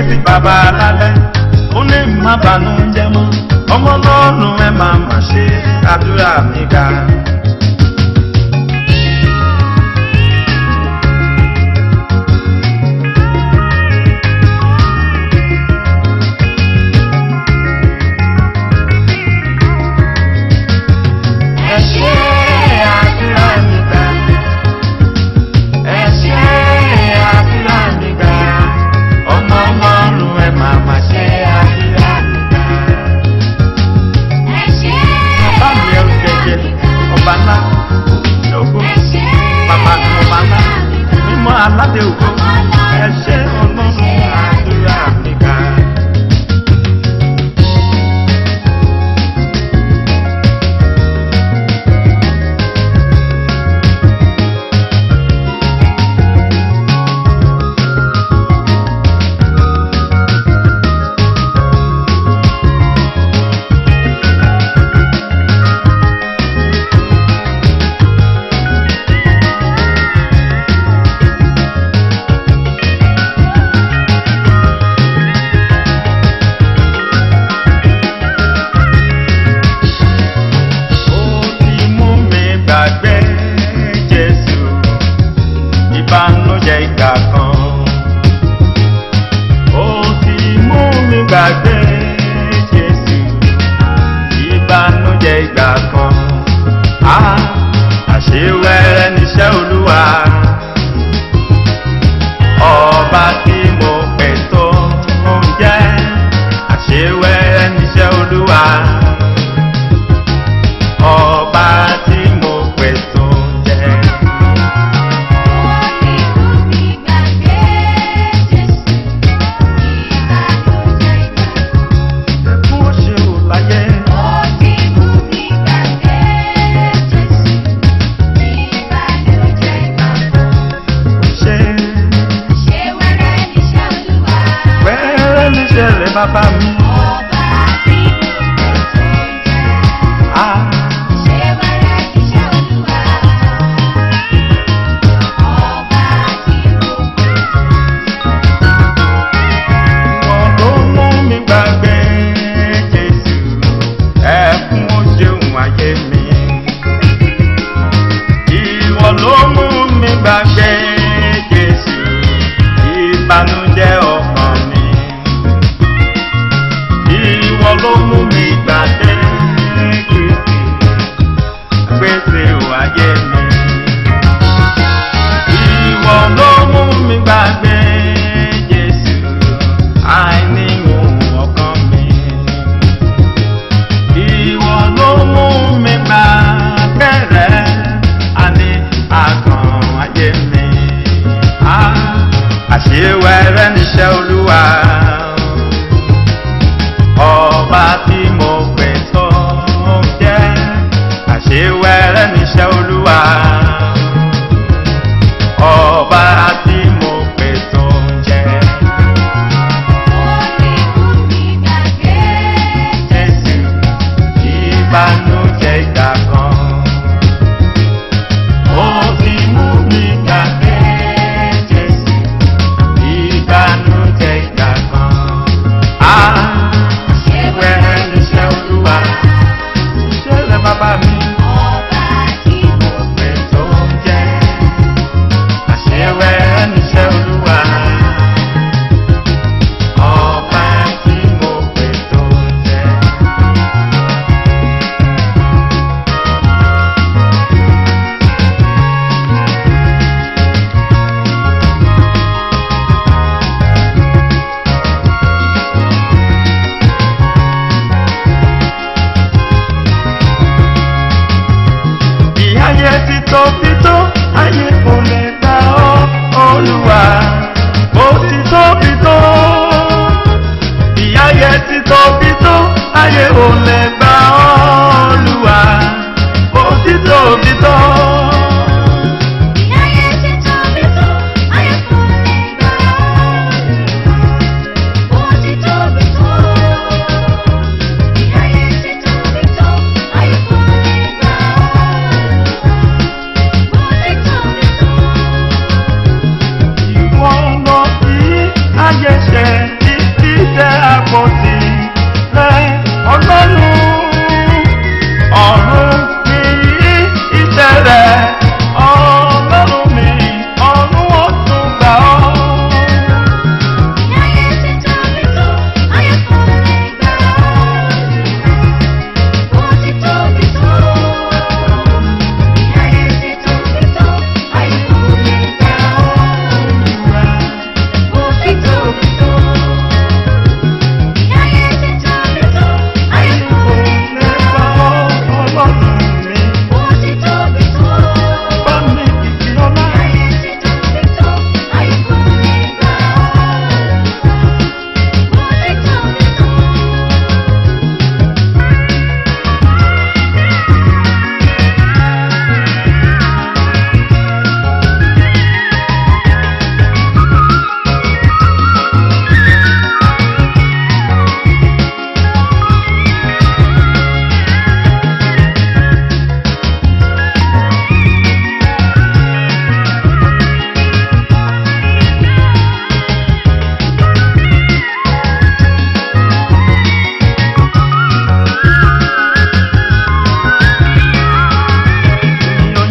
sí bàbá alálẹ̀ ó ní má bànújẹ́ mọ́ ọmọ Ọlọ́run ẹ máa mà ṣe àdúrà mi ga. Aládé ògo ẹ ṣé Ọlọ́run àdúrà mi ga. Ìbànújẹ́ ìgbà kan ó ti mú mi gbàgbé Jésù. Ìbànújẹ́ ìgbà kan àṣewẹ́rẹ́ níṣẹ́ Olúwa. Ọba tí mo pè tó ń jẹ́ àṣewẹ́rẹ́ níṣẹ́ Olúwa. Ọba tí mo pè tó ń jẹ́. Bàbá mi. Ọba tí mo pè tó ń jẹ́. Ṣé wẹ́rẹ́ níṣẹ́ Olúwa. Ọba tí mo pè tó ń jẹ́. Wọ́n ló mú mi gbàgbé Jésù, ẹkún ó ṣeun ayé mi. Ìwọ ló mú mi gbàgbé Jésù, ìbànújẹ́ ọkàn mi. Ìwọ ló mú mi gbàgbé Kristi, gbèsè ayé mi. Ìwọ ló mú mi gbàgbé Jésù, àìní ohun ọkàn mi. Ìwọ ló mú mi gbàgbé rẹ, àní àgàn ayé mi. Àṣewẹ́rẹ́ níṣẹ́ Olúwa. Ọba tí mo pè tó ń jẹ́ àṣewẹ́rẹ́ níṣẹ́ Olúwa. Ọba tí mo pè tó ń jẹ́. Ó ti mú mi gbàgbé Jésù. Ìbànújẹ́ ìgbà kan ó ti mú mi gbàgbé Jésù. Ìbànújẹ́ ìgbà kan bàbá mi. Ọba tí mo pè tó ń jẹ́ àṣewẹ́rẹ́ níṣẹ́ Olúwa. Ọba tí mo pè tó ń jẹ́. Ayé ti tóbi tó, ayé kò lè gbà ọ́ Olúwa. Ó ti tóbi tó. Bí ayé ti tóbi tó, ayé ò lè gbà ọ́ Olúwa. Ó ti tóbi tó. Ayé ti tóbi tó, ayé kò lè gbà ọ́ Olúwa. Ó ti tóbi tó. Ayé ti tóbi tó, ayé kò lè gbà ọ́ Olúwa. Ìwọ lọ sí ayé ṣe tí àpótí rẹ̀ ọlọ́run. Ọ̀run ni iṣẹ́ rẹ̀ ọlọ́run mi, ọ̀run ó tún gbà ọ́. Ayé ti tóbi tó, ayé kò lè gbà ọ́. Ó ti tóbi tó. Ayé ti tóbi tó, ayé kò lè gbà ọ́. Ó ti tóbi tó. Ayé ti tóbi tó, ayé kò lè gbà ọ́. Ọlọ́run mi, Ó ti tóbi tó. bá mi kìkì ọlá. Ayé ti tóbi tó, ayé kò lè gbà ọ́. Ó ti tóbi tó.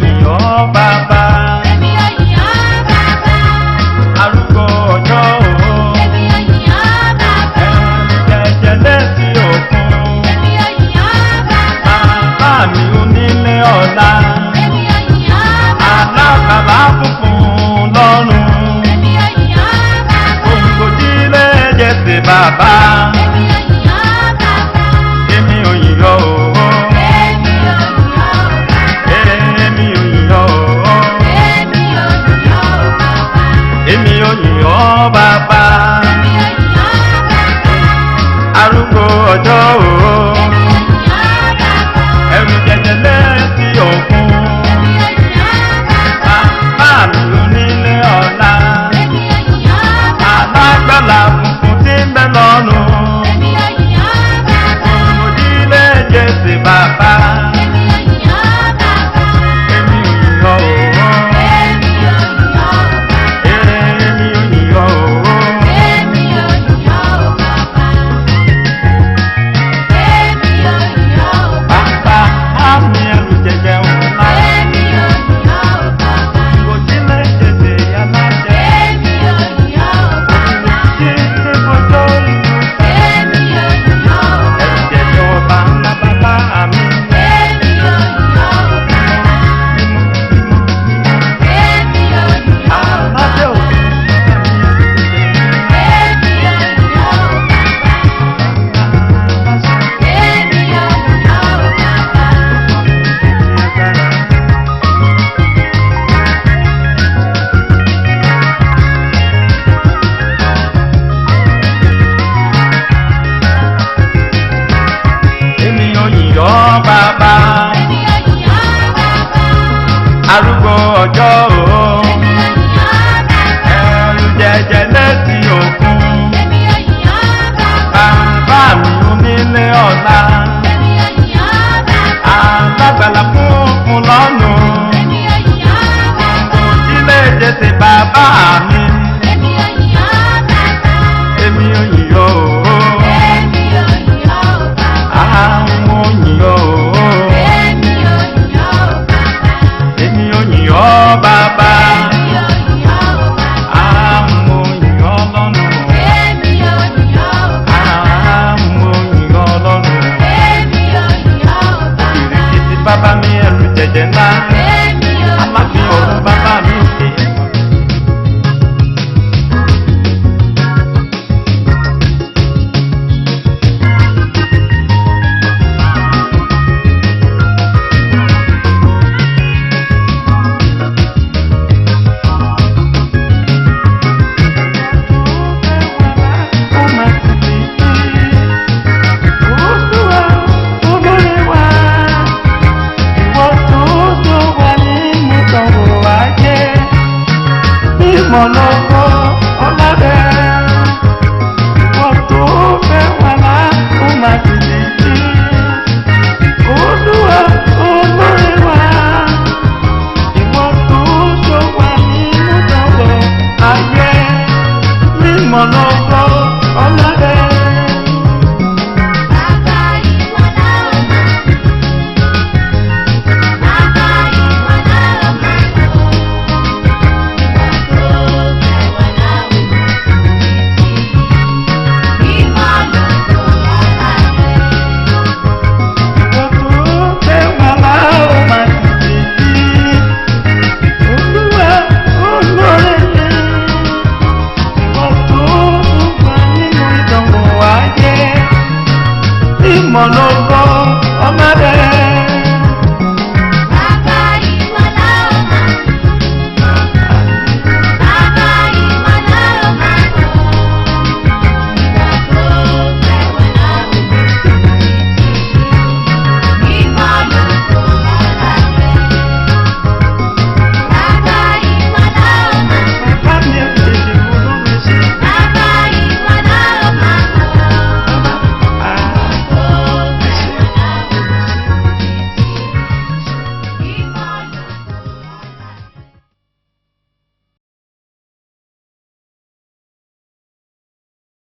Yíyọ bàbá, Èmi yóò yìn ọ́ Bàbá. arúgbó ọjọ́ òó. Èmi yóò yìn ọ́ Bàbá. Jẹjẹ lẹ́sí òkun, Èmi yóò yìn ọ́ Bàbá. bàbá mi onílé ọ̀la. Èmi yóò yìn ọ́ Bàbá. Alákàlà funfun lọ́rùn, Èmi yóò yìn ọ́ Bàbá. òǹkòjílé jẹ́sẹ̀ bàbá.